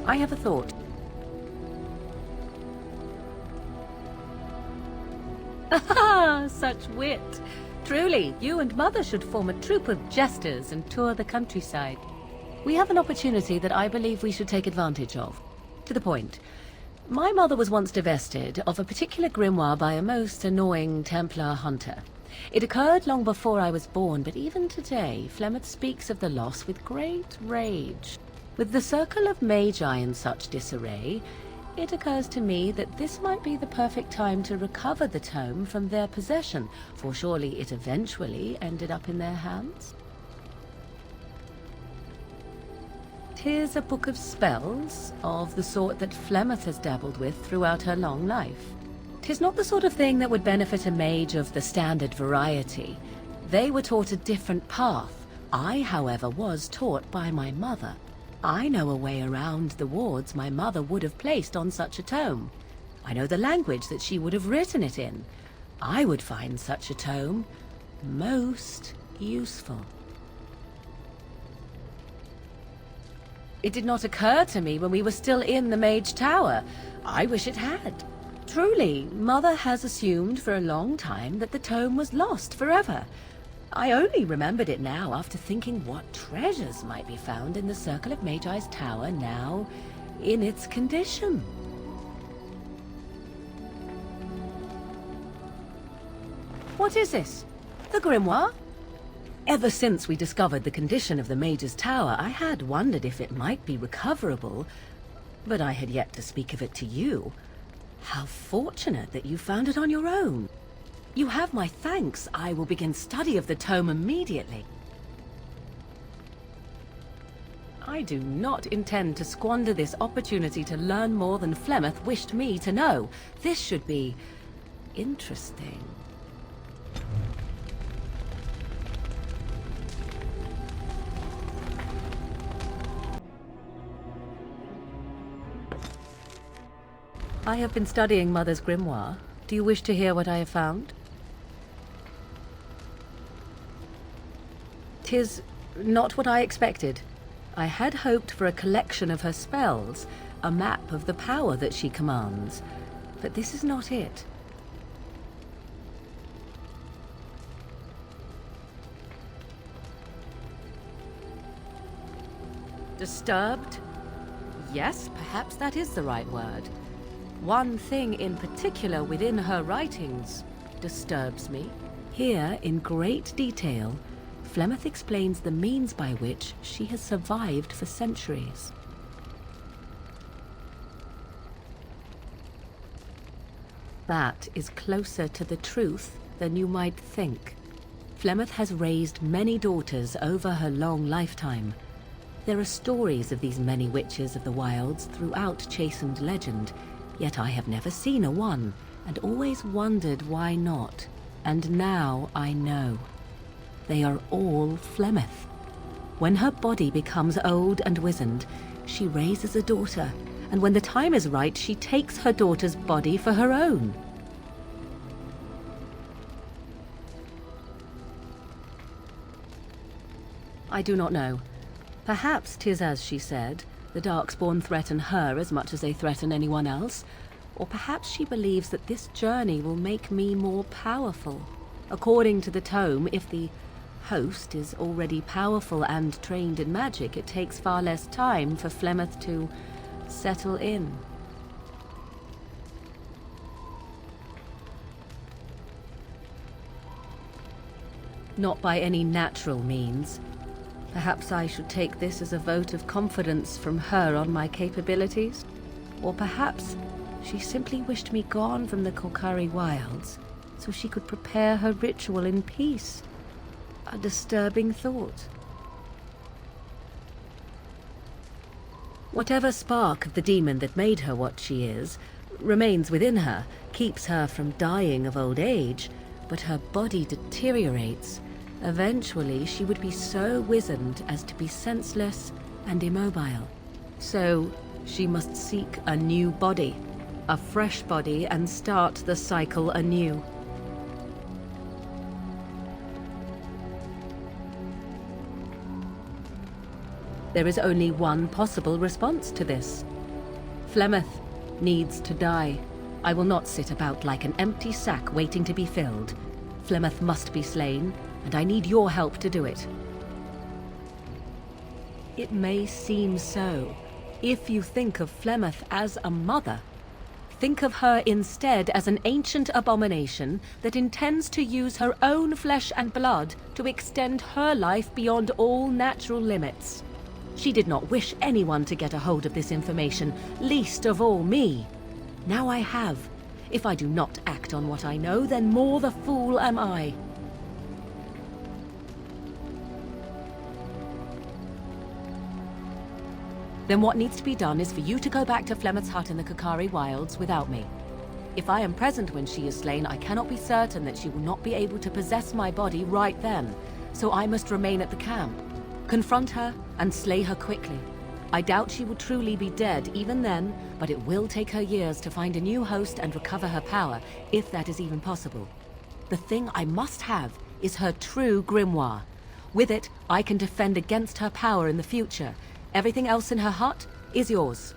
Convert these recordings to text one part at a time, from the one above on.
I have a thought. Ah, such wit! Truly, you and Mother should form a troupe of jesters and tour the countryside. We have an opportunity that I believe we should take advantage of. To the point. My mother was once divested of a particular grimoire by a most annoying Templar hunter. It occurred long before I was born, but even today, Flemeth speaks of the loss with great rage. With the circle of magi in such disarray, it occurs to me that this might be the perfect time to recover the tome from their possession, for surely it eventually ended up in their hands. 'Tis a book of spells, of the sort that Flemeth has dabbled with throughout her long life. 'Tis not the sort of thing that would benefit a mage of the standard variety. They were taught a different path. I, however, was taught by my mother. I know a way around the wards my mother would have placed on such a tome. I know the language that she would have written it in. I would find such a tome most useful. It did not occur to me when we were still in the Mage Tower. I wish it had. Truly, Mother has assumed for a long time that the tome was lost forever. I only remembered it now after thinking what treasures might be found in the Circle of Magi's tower now in its condition. What is this? The grimoire? Ever since we discovered the condition of the Mage's tower, I had wondered if it might be recoverable, but I had yet to speak of it to you. How fortunate that you found it on your own. You have my thanks. I will begin study of the tome immediately. I do not intend to squander this opportunity to learn more than Flemeth wished me to know. This should be interesting. I have been studying Mother's grimoire. Do you wish to hear what I have found? 'Tis not what I expected. I had hoped for a collection of her spells, a map of the power that she commands, but this is not it. Disturbed? Yes, perhaps that is the right word. One thing in particular within her writings disturbs me. Here, in great detail, Flemeth explains the means by which she has survived for centuries. That is closer to the truth than you might think. Flemeth has raised many daughters over her long lifetime. There are stories of these many witches of the wilds throughout chastened legend, yet I have never seen a one, and always wondered why not. And now I know. They are all Flemeth. When her body becomes old and wizened, she raises a daughter, and when the time is right, she takes her daughter's body for her own. I do not know. Perhaps 'tis as she said, the Darkspawn threaten her as much as they threaten anyone else. Or perhaps she believes that this journey will make me more powerful. According to the tome, if the host is already powerful and trained in magic, it takes far less time for Flemeth to settle in. Not by any natural means. Perhaps I should take this as a vote of confidence from her on my capabilities. Or perhaps she simply wished me gone from the Korkari wilds so she could prepare her ritual in peace. A disturbing thought. Whatever spark of the demon that made her what she is remains within her, keeps her from dying of old age, but her body deteriorates. Eventually, she would be so wizened as to be senseless and immobile. So, she must seek a new body, a fresh body, and start the cycle anew. There is only one possible response to this. Flemeth needs to die. I will not sit about like an empty sack waiting to be filled. Flemeth must be slain, and I need your help to do it. It may seem so. If you think of Flemeth as a mother, think of her instead as an ancient abomination that intends to use her own flesh and blood to extend her life beyond all natural limits. She did not wish anyone to get a hold of this information, least of all me. Now I have. If I do not act on what I know, then more the fool am I. Then what needs to be done is for you to go back to Flemeth's hut in the Kakari Wilds without me. If I am present when she is slain, I cannot be certain that she will not be able to possess my body right then, so I must remain at the camp. Confront her and slay her quickly. I doubt she will truly be dead even then, but it will take her years to find a new host and recover her power, if that is even possible. The thing I must have is her true grimoire. With it, I can defend against her power in the future. Everything else in her hut is yours.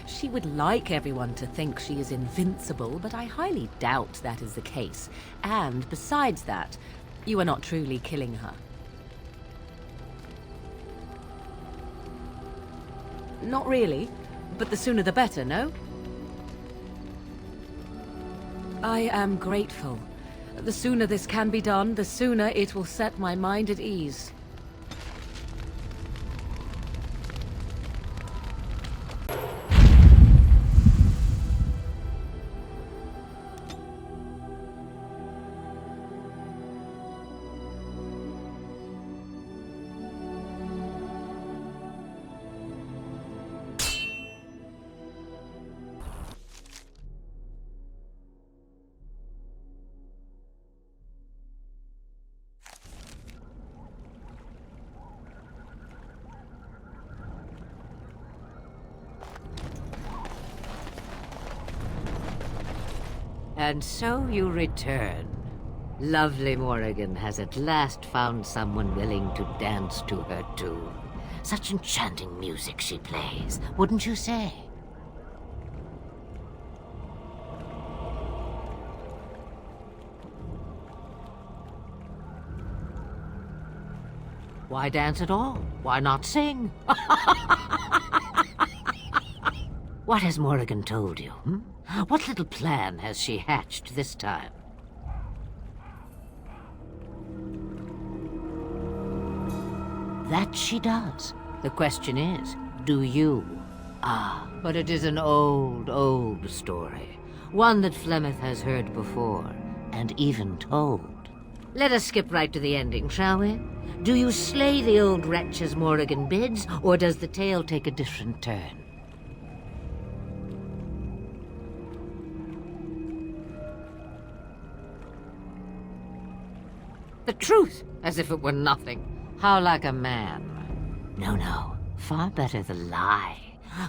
She would like everyone to think she is invincible, but I highly doubt that is the case. And besides that, you are not truly killing her. Not really, but the sooner the better, no? I am grateful. The sooner this can be done, the sooner it will set my mind at ease. And so you return. Lovely Morrigan has at last found someone willing to dance to her tune. Such enchanting music she plays, wouldn't you say? Why dance at all? Why not sing? What has Morrigan told you, hmm? What little plan has she hatched this time? That she does. The question is, do you? Ah, but it is an old, old story. One that Flemeth has heard before, and even told. Let us skip right to the ending, shall we? Do you slay the old wretch as Morrigan bids, or does the tale take a different turn? The truth, as if it were nothing. How like a man. No. Far better the lie.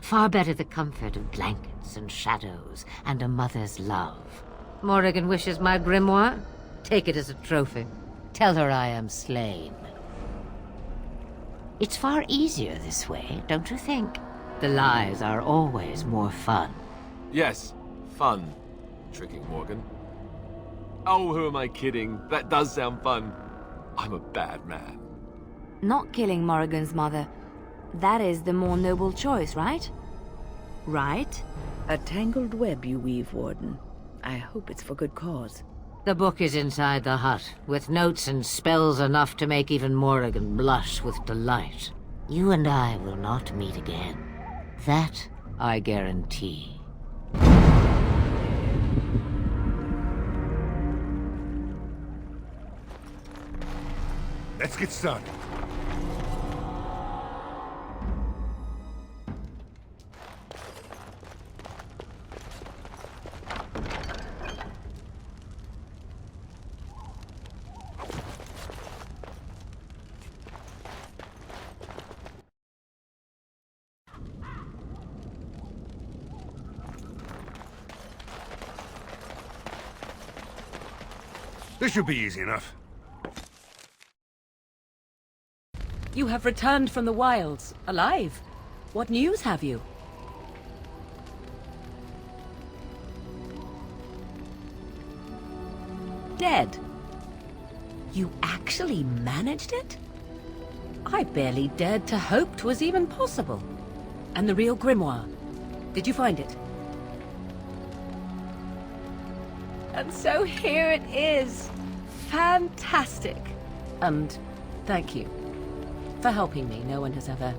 Far better the comfort of blankets and shadows and a mother's love. Morrigan wishes my grimoire? Take it as a trophy. Tell her I am slain. It's far easier this way, don't you think? The lies are always more fun. Yes, fun. Tricking Morgan. Oh, who am I kidding? That does sound fun. I'm a bad man. Not killing Morrigan's mother. That is the more noble choice, right? Right? A tangled web you weave, Warden. I hope it's for good cause. The book is inside the hut, with notes and spells enough to make even Morrigan blush with delight. You and I will not meet again. That I guarantee. Let's get started. This should be easy enough. You have returned from the wilds, alive. What news have you? Dead. You actually managed it? I barely dared to hope 'twas even possible. And the real Grimoire, did you find it? And so here it is. Fantastic. And thank you for helping me. No one has ever...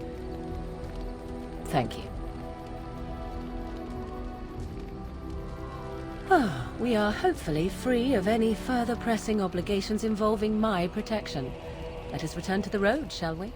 Thank you. We are hopefully free of any further pressing obligations involving my protection. Let us return to the road, shall we?